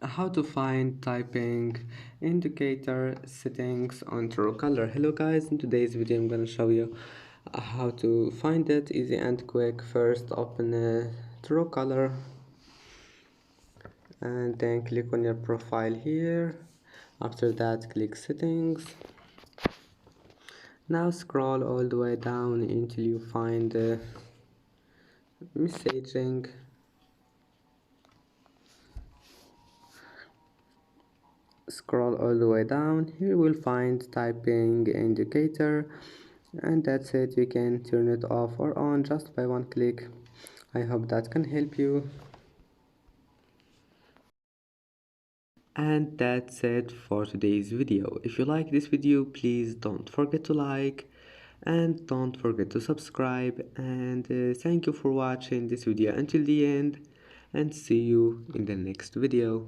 How to find typing indicator settings on Truecaller. Hello guys, in today's video I'm gonna show you how to find it easy and quick. First open Truecaller and then click on your profile here. After that click settings. Now scroll all the way down until you find messaging. Scroll all the way down. Here you will find typing indicator, and that's it. You can turn it off or on just by one click. I hope that can help you. And that's it for today's video. If you like this video, please don't forget to like and don't forget to subscribe, and thank you for watching this video until the end, and see you in the next video.